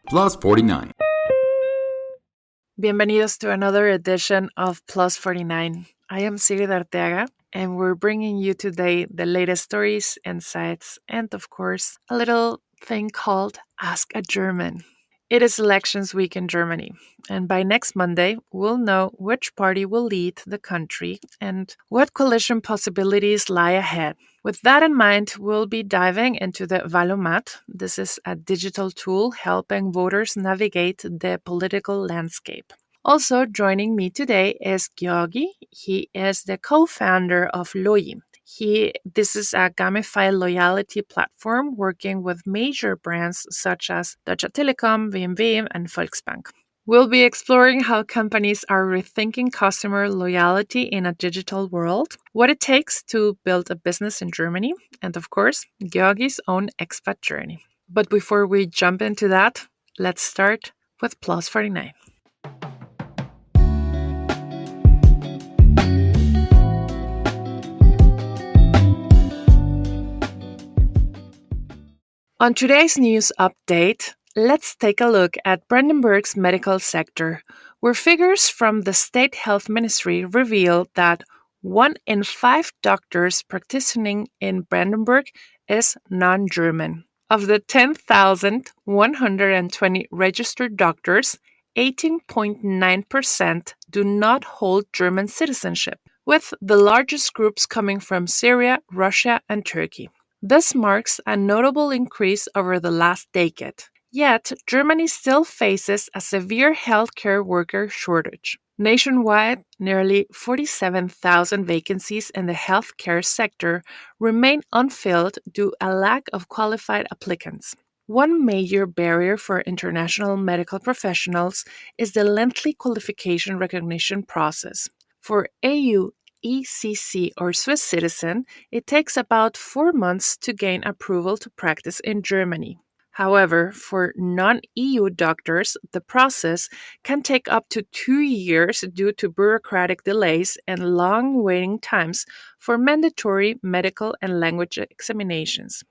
Plus 49. Bienvenidos to another edition of Plus 49. I am Siri Arteaga, and we're bringing you today the latest stories, insights, and of course, a little thing called Ask a German. It is elections week in Germany, and by next Monday, we'll know which party will lead the country and what coalition possibilities lie ahead. With that in mind, we'll be diving into the Wahl-O-Mat. This is a digital tool helping voters navigate the political landscape. Also joining me today is Giorgi. He is the co-founder of Loyi. This is a gamified loyalty platform working with major brands such as Deutsche Telekom, BMW, and Volksbank. We'll be exploring how companies are rethinking customer loyalty in a digital world, what it takes to build a business in Germany, and of course, Georgi's own expat journey. But before we jump into that, let's start with Plus 49. On today's news update, let's take a look at Brandenburg's medical sector, where figures from the State Health Ministry reveal that 1 in 5 doctors practicing in Brandenburg is non-German. Of the 10,120 registered doctors, 18.9% do not hold German citizenship, with the largest groups coming from Syria, Russia, and Turkey. This marks a notable increase over the last decade. Yet, Germany still faces a severe healthcare worker shortage. Nationwide, nearly 47,000 vacancies in the healthcare sector remain unfilled due to a lack of qualified applicants. One major barrier for international medical professionals is the lengthy qualification recognition process. For EU ECC or Swiss citizen, it takes about 4 months to gain approval to practice in Germany. However, for non-EU doctors, the process can take up to 2 years due to bureaucratic delays and long waiting times for mandatory medical and language examinations.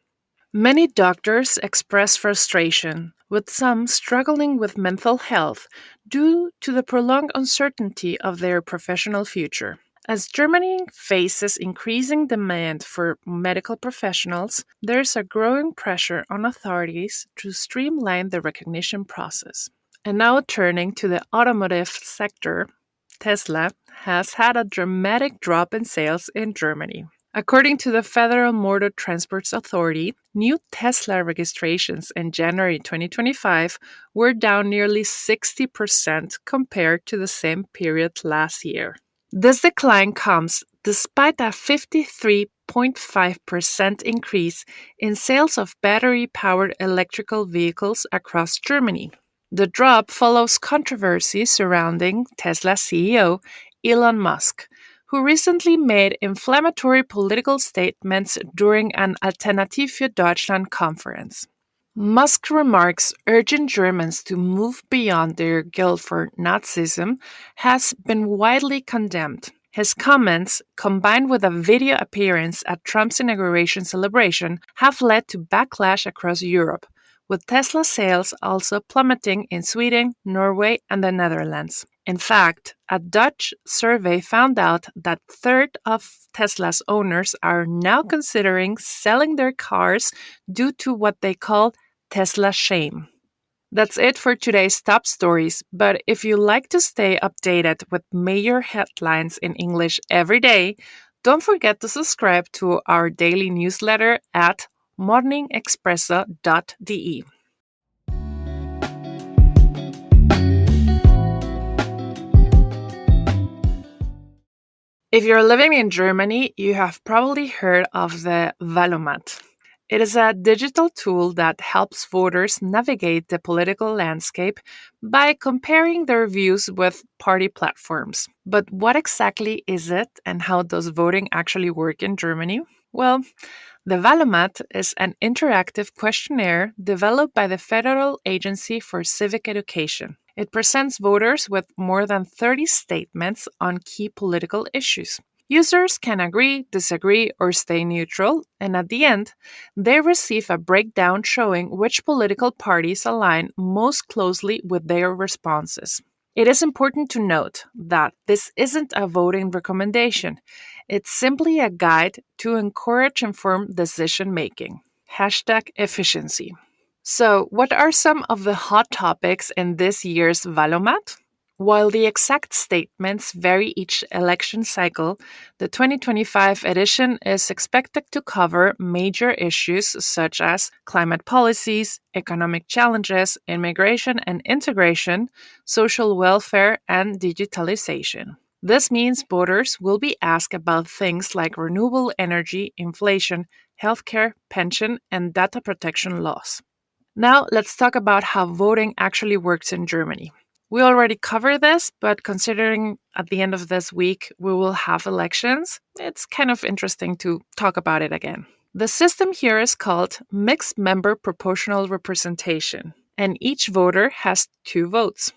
Many doctors express frustration, with some struggling with mental health due to the prolonged uncertainty of their professional future. As Germany faces increasing demand for medical professionals, there is a growing pressure on authorities to streamline the recognition process. And now turning to the automotive sector, Tesla has had a dramatic drop in sales in Germany. According to the Federal Motor Transport Authority, new Tesla registrations in January 2025 were down nearly 60% compared to the same period last year. This decline comes despite a 53.5% increase in sales of battery-powered electrical vehicles across Germany. The drop follows controversy surrounding Tesla CEO Elon Musk, who recently made inflammatory political statements during an Alternative für Deutschland conference. Musk's remarks urging Germans to move beyond their guilt for Nazism has been widely condemned. His comments, combined with a video appearance at Trump's inauguration celebration, have led to backlash across Europe, with Tesla sales also plummeting in Sweden, Norway, and the Netherlands. In fact, a Dutch survey found out that a third of Tesla's owners are now considering selling their cars due to what they call Tesla shame. That's it for today's top stories, but if you like to stay updated with major headlines in English every day, don't forget to subscribe to our daily newsletter at morningexpresso.de. If you're living in Germany, you have probably heard of the Wahl-O-Mat. It is a digital tool that helps voters navigate the political landscape by comparing their views with party platforms. But what exactly is it, and how does voting actually work in Germany? Well, the Wahl-O-Mat is an interactive questionnaire developed by the Federal Agency for Civic Education. It presents voters with more than 30 statements on key political issues. Users can agree, disagree, or stay neutral, and at the end, they receive a breakdown showing which political parties align most closely with their responses. It is important to note that this isn't a voting recommendation. It's simply a guide to encourage informed decision making. Hashtag efficiency. So, what are some of the hot topics in this year's Wahl-O-Mat? While the exact statements vary each election cycle, the 2025 edition is expected to cover major issues such as climate policies, economic challenges, immigration and integration, social welfare, and digitalization. This means voters will be asked about things like renewable energy, inflation, healthcare, pension, and data protection laws. Now, let's talk about how voting actually works in Germany. We already covered this, but considering at the end of this week we will have elections, it's kind of interesting to talk about it again. The system here is called mixed member proportional representation, and each voter has two votes.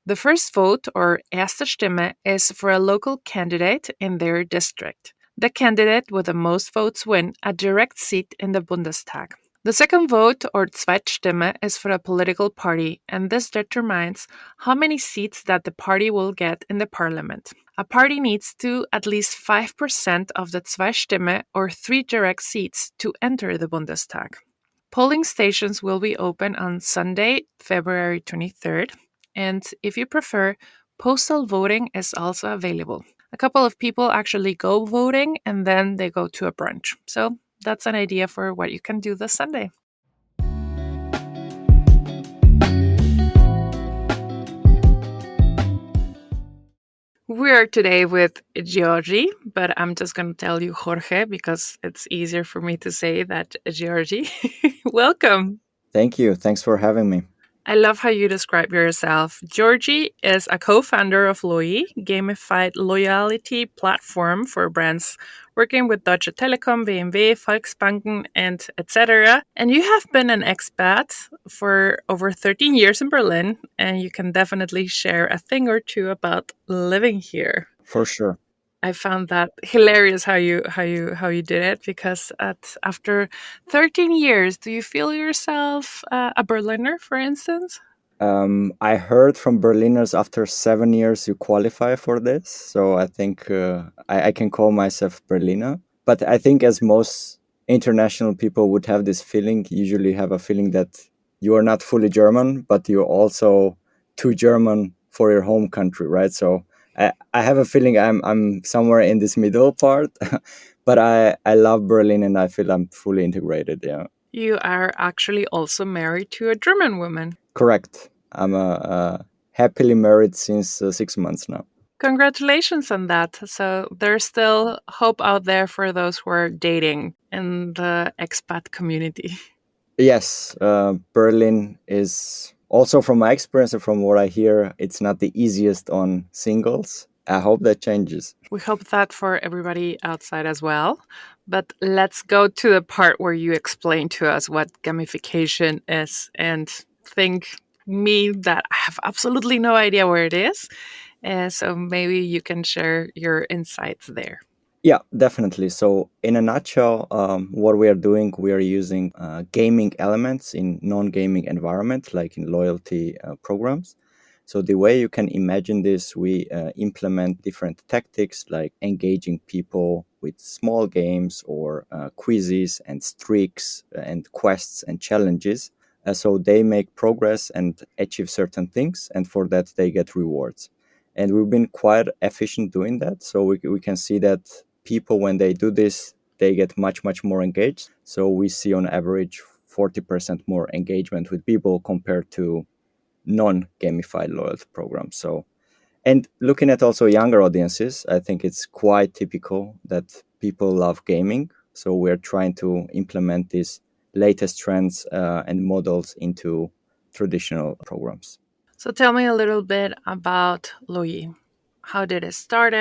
The first vote, or erste Stimme, is for a local candidate in their district. The candidate with the most votes win a direct seat in the Bundestag. The second vote, or Zweitstimme, is for a political party, and this determines how many seats that the party will get in the parliament. A party needs to at least 5% of the Zweitstimme, or 3 direct seats, to enter the Bundestag. Polling stations will be open on Sunday, February 23rd, and if you prefer, postal voting is also available. A couple of people actually go voting and then they go to a brunch. So that's an idea for what you can do this Sunday. We're today with Giorgi, but I'm just going to tell you Jorge because it's easier for me to say that Giorgi. Welcome. Thank you. Thanks for having me. I love how you describe yourself. Giorgi is a co-founder of Loyi, gamified loyalty platform for brands working with Deutsche Telekom, BMW, Volksbanken, and etc. And you have been an expat for over 13 years in Berlin, and you can definitely share a thing or two about living here. For sure. I found that hilarious how you did it because after 13 years, do you feel yourself a Berliner, for instance? I heard from Berliners after 7 years you qualify for this, so I think I can call myself Berliner. But I think as most international people would have this feeling, usually have a feeling that you are not fully German, but you're also too German for your home country, right? So I have a feeling I'm somewhere in this middle part, but I love Berlin and I feel I'm fully integrated. Yeah. You are actually also married to a German woman. Correct. I'm happily married since 6 months now. Congratulations on that. So there's still hope out there for those who are dating in the expat community. Yes, Berlin is also, from my experience and from what I hear, it's not the easiest on singles. I hope that changes. We hope that for everybody outside as well. But let's go to the part where you explain to us what gamification is and think me that I have absolutely no idea where it is. So maybe you can share your insights there. Yeah, definitely. So in a nutshell, what we are doing, we are using gaming elements in non-gaming environment, like in loyalty programs. So the way you can imagine this, we implement different tactics like engaging people with small games or quizzes and streaks and quests and challenges. So they make progress and achieve certain things, and for that they get rewards. And we've been quite efficient doing that. So we can see that people, when they do this, they get much, much more engaged. So we see on average 40% more engagement with people compared to non-gamified loyalty programs. So, and looking at also younger audiences, I think it's quite typical that people love gaming. So we're trying to implement these latest trends and models into traditional programs. So tell me a little bit about Loyi. How did it start?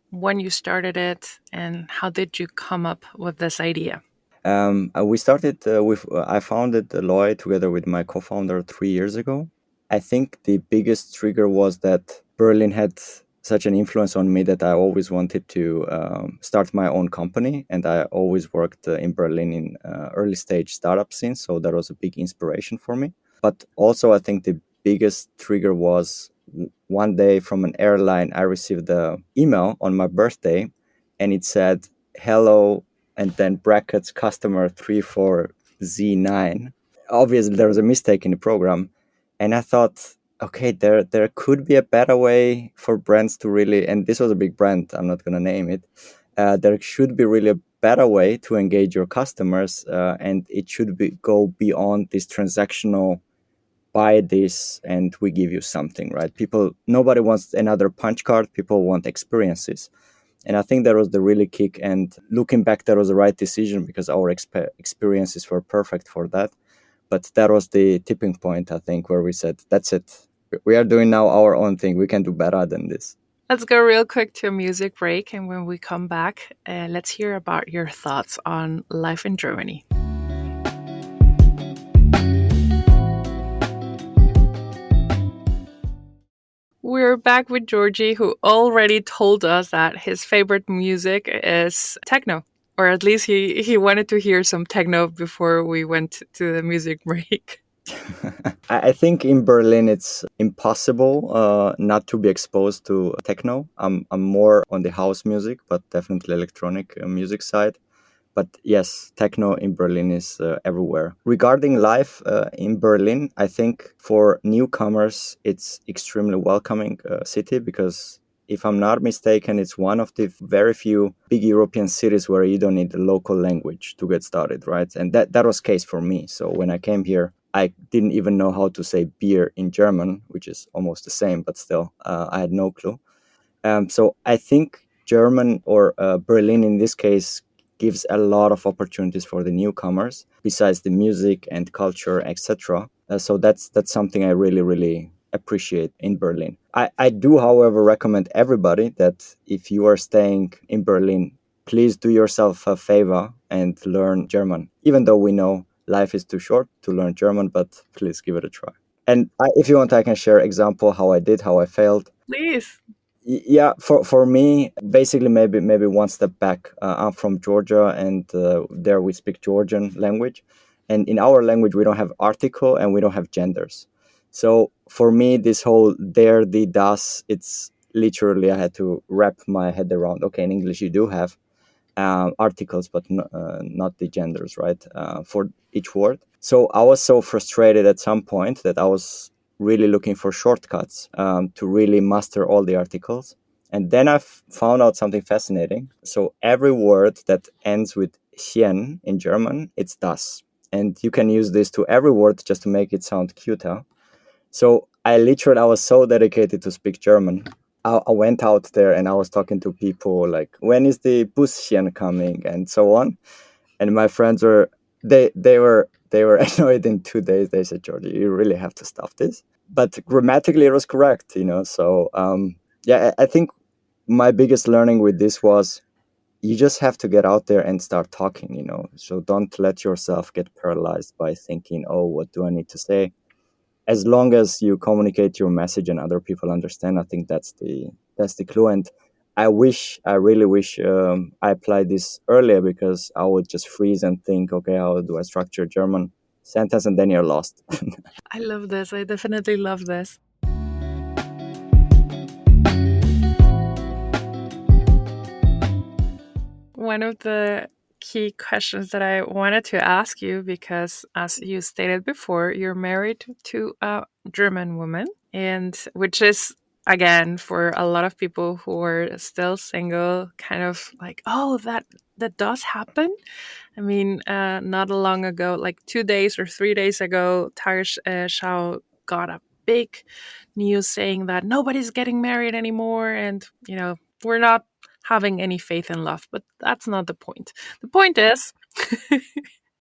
When you started it, and how did you come up with this idea? We started I founded Loyi together with my co-founder 3 years ago. I think the biggest trigger was that Berlin had such an influence on me that I always wanted to start my own company. And I always worked in Berlin in early stage startup scene. So that was a big inspiration for me. But also, I think the biggest trigger was one day from an airline, I received an email on my birthday and it said, hello, and then brackets customer 34Z9. Obviously, there was a mistake in the program. And I thought, okay, there could be a better way for brands to really, and this was a big brand, I'm not going to name it. There should be really a better way to engage your customers, and it should go beyond this transactional buy this and we give you something, right? Nobody wants another punch card. People want experiences. And I think that was the really kick. And looking back, that was the right decision because our experiences were perfect for that. But that was the tipping point, I think, where we said, that's it. We are doing now our own thing. We can do better than this. Let's go real quick to a music break. And when we come back, let's hear about your thoughts on life in Germany. We're back with Giorgi, who already told us that his favorite music is techno, or at least he wanted to hear some techno before we went to the music break. I think in Berlin it's impossible not to be exposed to techno. I'm more on the house music, but definitely electronic music side. But yes, techno in Berlin is everywhere. Regarding life in Berlin, I think for newcomers, it's extremely welcoming city because if I'm not mistaken, it's one of the very few big European cities where you don't need the local language to get started, right? And that was case for me. So when I came here, I didn't even know how to say beer in German, which is almost the same, but still, I had no clue. So I think German or Berlin in this case gives a lot of opportunities for the newcomers besides the music and culture, etc. So that's something I really, really appreciate in Berlin. I do, however, recommend everybody that if you are staying in Berlin, please do yourself a favor and learn German. Even though we know life is too short to learn German, but please give it a try. And if you want, I can share example how I failed. Please. Yeah, for me, basically maybe one step back. I'm from Georgia, and there we speak Georgian language, and in our language we don't have article and we don't have genders. So for me, this whole there, the, das, it's literally I had to wrap my head around. Okay, in English you do have articles, but not the genders, right? For each word. So I was so frustrated at some point that I was really looking for shortcuts to really master all the articles. And then I found out something fascinating. So every word that ends with chen in German, it's das. And you can use this to every word just to make it sound cuter. So I was so dedicated to speak German. I went out there and I was talking to people like, when is the Buschen coming and so on. And my friends were annoyed in 2 days. They said, Giorgi, you really have to stop this. But grammatically, it was correct, you know. So yeah, I think my biggest learning with this was you just have to get out there and start talking, you know. So don't let yourself get paralyzed by thinking, oh, what do I need to say? As long as you communicate your message and other people understand, I think that's the clue. And I really wish I applied this earlier because I would just freeze and think, okay, how do I structure German sentence, and then you're lost. I love this. I definitely love this. One of the key questions that I wanted to ask you, because as you stated before, you're married to a German woman, and which is, again, for a lot of people who are still single, kind of like, oh, that does happen. I mean, not long ago, like 2 days or 3 days ago, Tagesschau got a big news saying that nobody's getting married anymore, and we're not having any faith in love. But that's not the point. The point is,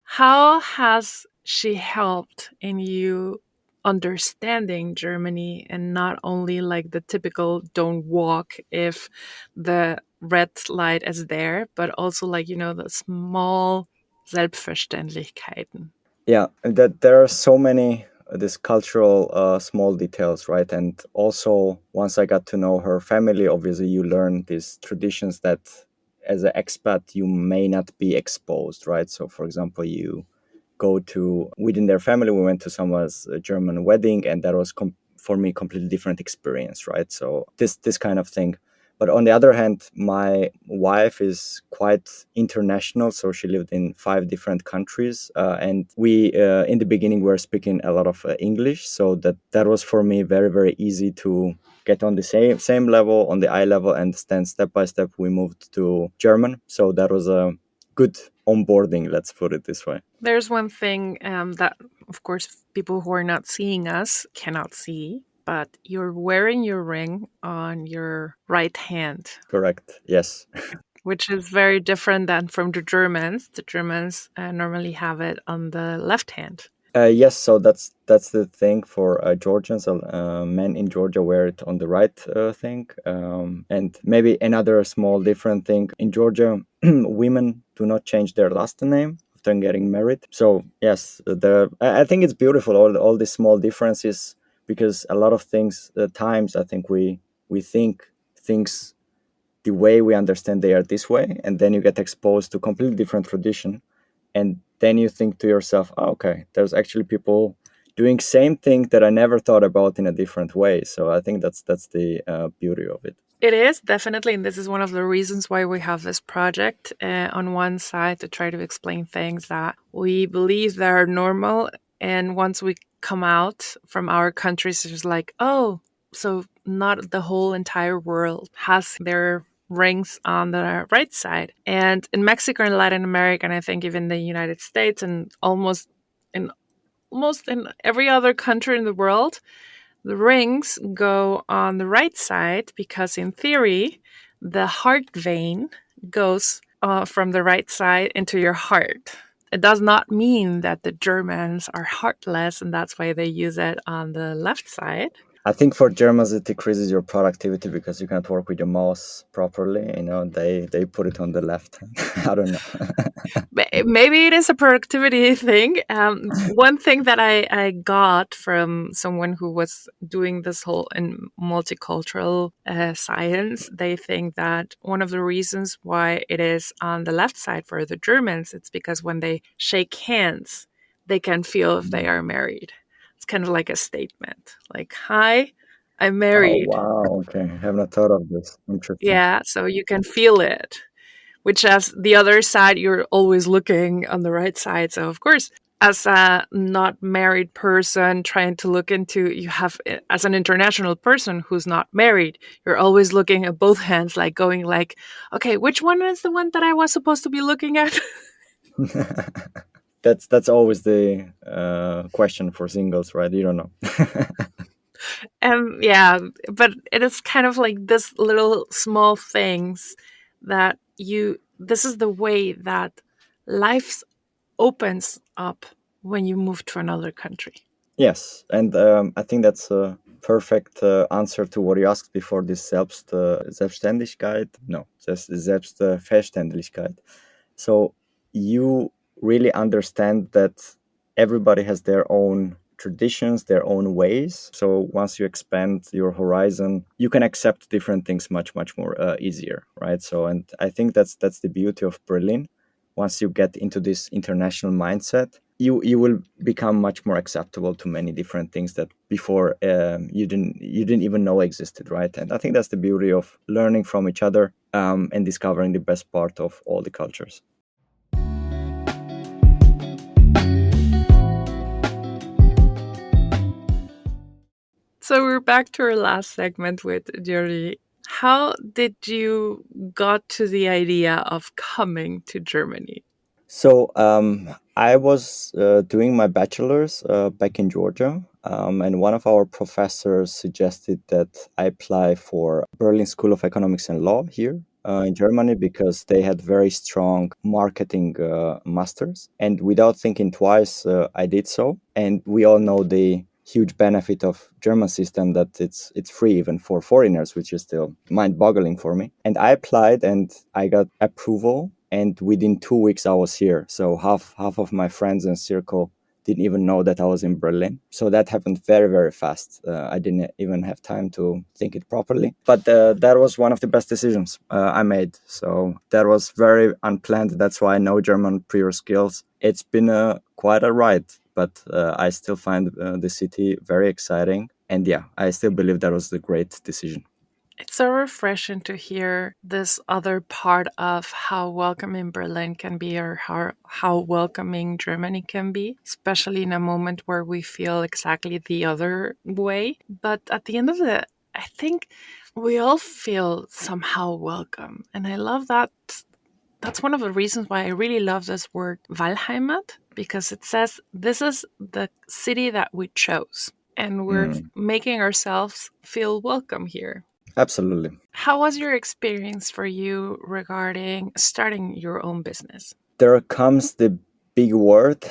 how has she helped in you understanding Germany, and not only like the typical don't walk if the red light is there, but also like, the small Selbstverständlichkeiten. Yeah, that there are so many this cultural small details, right? And also, once I got to know her family, obviously you learn these traditions that as an expat you may not be exposed, right? So for example, you go to within their family, we went to someone's German wedding, and that was for me completely different experience, right? So this kind of thing. But on the other hand, my wife is quite international, so she lived in 5 different countries, and we in the beginning were speaking a lot of English, so that was for me very very easy to get on the same level, on the eye level, and then step by step we moved to German. So that was a good onboarding, let's put it this way. There's one thing that, of course, people who are not seeing us cannot see, but you're wearing your ring on your right hand, Correct. Yes. which is very different than from the Germans. The Germans normally have it on the left hand. Yes, so that's the thing for Georgians. Men in Georgia wear it on the right thing, and maybe another small different thing in Georgia, women do not change their last name after getting married. So yes, I think it's beautiful all these small differences, because a lot of things times I think we think things the way we understand they are this way, and then you get exposed to completely different tradition, and then you think to yourself, oh, okay, there's actually people doing same thing that I never thought about in a different way. So I think that's the beauty of it. It is definitely, and this is one of the reasons why we have this project. On one side, to try to explain things that we believe that are normal, and once we come out from our countries, it's just like, oh, so not the whole entire world has their rings on the right side. And in Mexico and Latin America, and I think even the United States, and in almost in every other country in the world, the rings go on the right side because, in theory, the heart vein goes from the right side into your heart. It does not mean that the Germans are heartless and that's why they use it on the left side. I think for Germans it decreases your productivity because you can't work with your mouse properly. They put it on the left. I don't know. Maybe it is a productivity thing. One thing that I got from someone who was doing this whole in multicultural science, they think that one of the reasons why it is on the left side for the Germans, it's because when they shake hands, they can feel if they are married. It's kind of like a statement, like, "Hi, I'm Oh married." wow, okay, I have not thought of this. Interesting. Yeah, so you can feel it. Which, as the other side, you're always looking on the right side. So, of course, as a not married person trying to look into, you have, as an international person who's not married, you're always looking at both hands, like going like, okay, which one is the one that I was supposed to be looking at? That's always the question for singles, right? You don't know. Yeah, but it is kind of like this little small things that this is the way that life opens up when you move to another country. Yes, and I think that's a perfect answer to what you asked before. This Selbstständigkeit, no, das Selbstverständlichkeit. So you really understand that everybody has their own traditions, their own ways. So once you expand your horizon, you can accept different things much more easier, right? So, and I think that's the beauty of Berlin. Once you get into this international mindset, you will become much more acceptable to many different things that before you didn't even know existed, right? And I think that's the beauty of learning from each other, and discovering the best part of all the cultures. So we're back to our last segment with Giorgi. How did you got to the idea of coming to Germany? So I was doing my bachelor's back in Georgia, and one of our professors suggested that I apply for Berlin School of Economics and Law here in Germany, because they had very strong marketing masters. And without thinking twice, I did so. And we all know the huge benefit of German system, that it's free even for foreigners, which is still mind-boggling for me. And I applied and I got approval, and within 2 weeks I was here. So half of my friends and circle didn't even know that I was in Berlin. So that happened very, very fast. I didn't even have time to think it properly. But that was one of the best decisions I made. So that was very unplanned. That's why I know German prior skills. It's been quite a ride, but I still find the city very exciting. And yeah, I still believe that was a great decision. It's so refreshing to hear this other part of how welcoming Berlin can be, or how welcoming Germany can be, especially in a moment where we feel exactly the other way. But at the end of the, I think we all feel somehow welcome. And I love that. That's one of the reasons why I really love this word Wahl-Heimat, because it says this is the city that we chose, and we're Mm, making ourselves feel welcome here. absolutely. How was your experience for you regarding starting your own business? There comes the big word,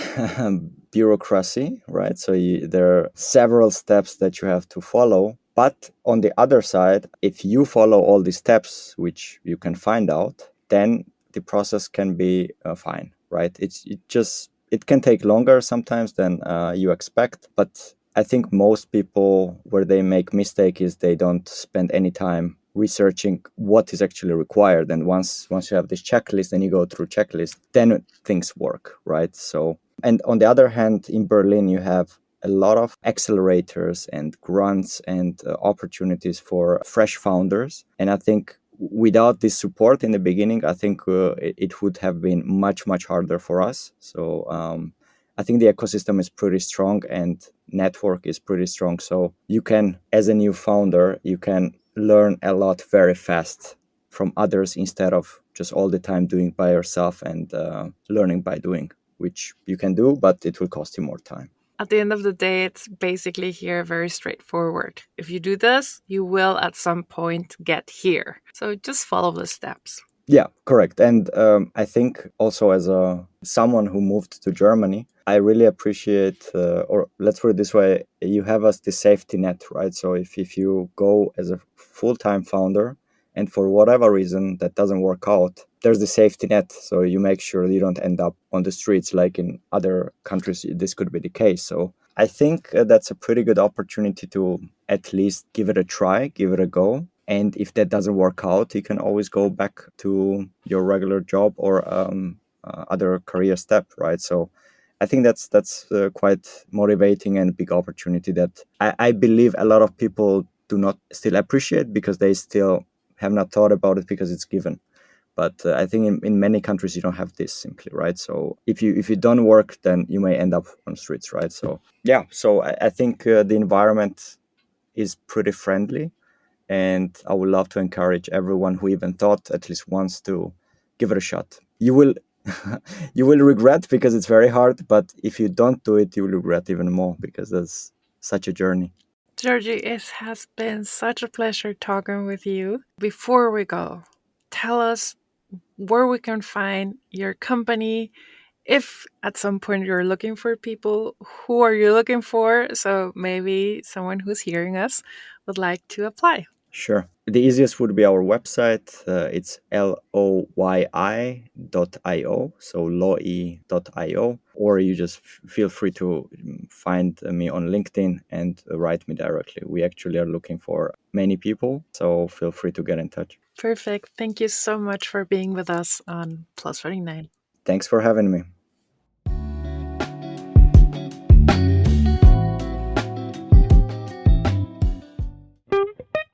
bureaucracy, right? So there are several steps that you have to follow. But on the other side, if you follow all the steps, which you can find out, then the process can be fine, right? It can take longer sometimes than you expect, but I think most people, where they make mistake is they don't spend any time researching what is actually required. And once you have this checklist and you go through checklist, then things work, right? So, and on the other hand, in Berlin you have a lot of accelerators and grants and opportunities for fresh founders. And I think without this support in the beginning, I think it would have been much harder for us. So I think the ecosystem is pretty strong and network is pretty strong. So you can, as a new founder, you can learn a lot very fast from others instead of just all the time doing by yourself and learning by doing, which you can do, but it will cost you more time. At the end of the day, it's basically here very straightforward. If you do this, you will at some point get here. So just follow the steps. Yeah, correct. And I think also as a someone who moved to Germany, I really appreciate, or let's put it this way, you have us the safety net, right? So if you go as a full-time founder and for whatever reason that doesn't work out, there's the safety net. So you make sure you don't end up on the streets like in other countries. This could be the case. So I think that's a pretty good opportunity to at least give it a try, give it a go. And if that doesn't work out, you can always go back to your regular job or other career step, right? So I think that's quite motivating and big opportunity that I believe a lot of people do not still appreciate because they still have not thought about it because it's given. But I think in many countries you don't have this simply, right? So if you don't work, then you may end up on streets, right? So yeah, so I think the environment is pretty friendly, and I would love to encourage everyone who even thought at least once to give it a shot. You will you will regret because it's very hard, but if you don't do it, you will regret even more because that's such a journey. Giorgi, it has been such a pleasure talking with you. Before we go, tell us where we can find your company. If at some point you're looking for people, who are you looking for? So maybe someone who's hearing us would like to apply. Sure. The easiest would be our website. It's loyi.io, so loyi.io, or you just feel free to find me on LinkedIn and write me directly. We actually are looking for many people, so feel free to get in touch. Perfect. Thank you so much for being with us on Plus 49. Thanks for having me.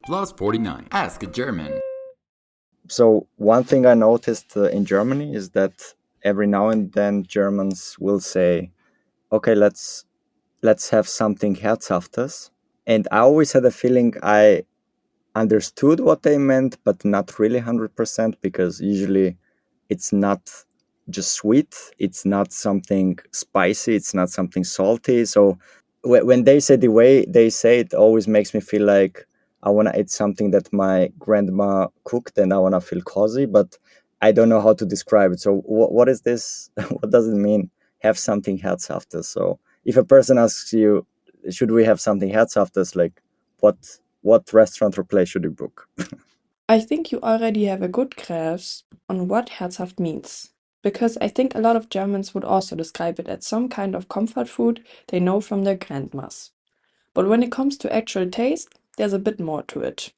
Plus 49. Ask German. So one thing I noticed in Germany is that every now and then Germans will say, "Okay, let's have something Herzhaftes," and I always had a feeling I understood what they meant, but not really 100% because usually it's not just sweet, it's not something spicy, it's not something salty. So when they say the way they say it, always makes me feel like I want to eat something that my grandma cooked and I want to feel cozy, but I don't know how to describe it. So what is this? What does it mean? Have something herzhaftes. So if a person asks you, should we have something herzhaftes? Like what restaurant or place should you book? I think you already have a good grasp on what Herzhaft means. because I think a lot of Germans would also describe it as some kind of comfort food they know from their grandmas. But when it comes to actual taste, there's a bit more to it.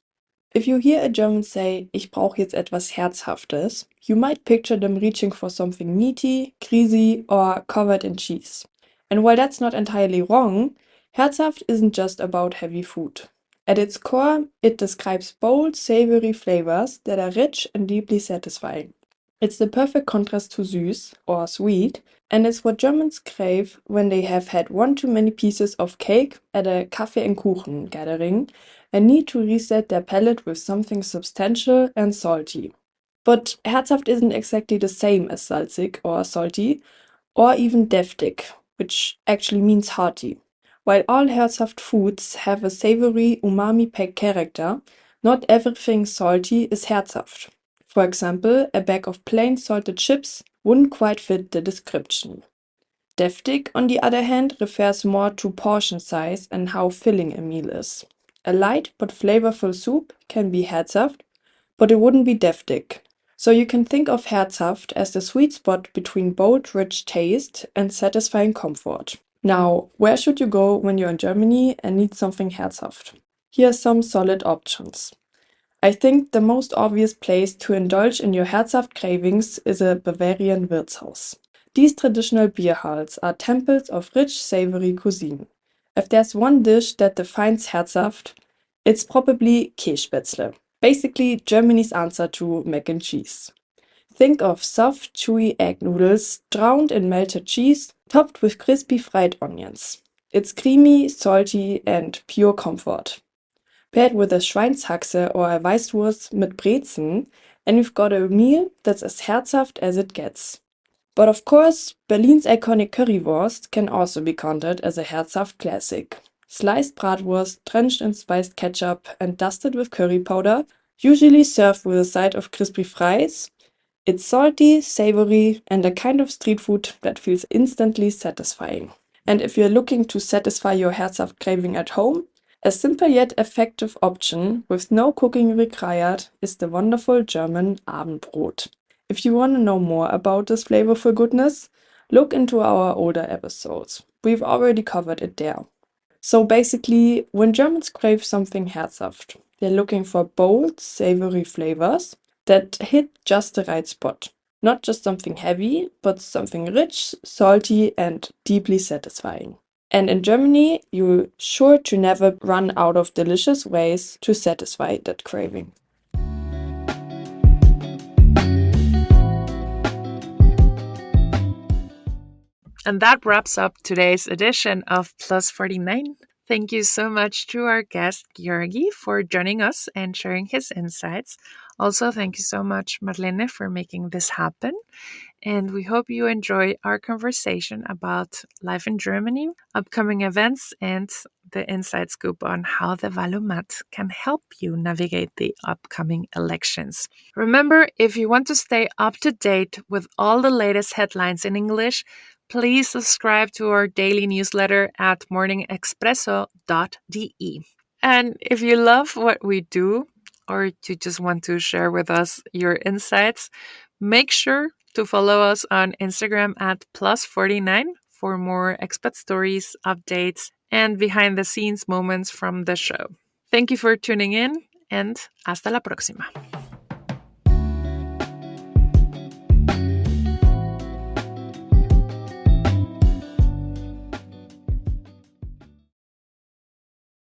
If you hear a German say, ich brauche jetzt etwas Herzhaftes, you might picture them reaching for something meaty, greasy, or covered in cheese. And while that's not entirely wrong, Herzhaft isn't just about heavy food. At its core, it describes bold, savory flavors that are rich and deeply satisfying. It's the perfect contrast to süß, or sweet, and it's what Germans crave when they have had one too many pieces of cake at a Kaffee and Kuchen gathering and need to reset their palate with something substantial and salty. But herzhaft isn't exactly the same as salzig or salty, or even deftig, which actually means hearty. While all herzhaft foods have a savory, umami-packed character, not everything salty is herzhaft. For example, a bag of plain salted chips wouldn't quite fit the description. Deftig, on the other hand, refers more to portion size and how filling a meal is. A light but flavorful soup can be herzhaft, but it wouldn't be deftig. So you can think of herzhaft as the sweet spot between bold, rich taste and satisfying comfort. Now, where should you go when you're in Germany and need something herzhaft? Here are some solid options. I think the most obvious place to indulge in your herzhaft cravings is a Bavarian Wirtshaus. These traditional beer halls are temples of rich, savory cuisine. If there's one dish that defines herzhaft, it's probably Kässpätzle, basically Germany's answer to mac and cheese. Think of soft, chewy egg noodles drowned in melted cheese, topped with crispy fried onions. It's creamy, salty, and pure comfort. Paired with a Schweinshaxe or a Weißwurst mit Brezen, and you've got a meal that's as herzhaft as it gets. But of course, Berlin's iconic currywurst can also be counted as a herzhaft classic. Sliced bratwurst drenched in spiced ketchup and dusted with curry powder, usually served with a side of crispy fries. It's salty, savory, and a kind of street food that feels instantly satisfying. And if you're looking to satisfy your herzhaft craving at home, a simple yet effective option with no cooking required is the wonderful German Abendbrot. If you want to know more about this flavorful goodness, look into our older episodes. We've already covered it there. So basically, when Germans crave something herzhaft, they're looking for bold, savory flavors that hit just the right spot. Not just something heavy, but something rich, salty, and deeply satisfying. And in Germany, you're sure to never run out of delicious ways to satisfy that craving. And that wraps up today's edition of Plus 49. Thank you so much to our guest, Giorgi, for joining us and sharing his insights. Also, thank you so much, Marlene, for making this happen. And we hope you enjoy our conversation about life in Germany, upcoming events, and the inside scoop on how the Wahl-O-Mat can help you navigate the upcoming elections. Remember, if you want to stay up to date with all the latest headlines in English, please subscribe to our daily newsletter at morningexpresso.de. And if you love what we do, or you just want to share with us your insights, make sure to follow us on Instagram at plus49 for more expat stories, updates, and behind the scenes moments from the show. Thank you for tuning in, and hasta la próxima.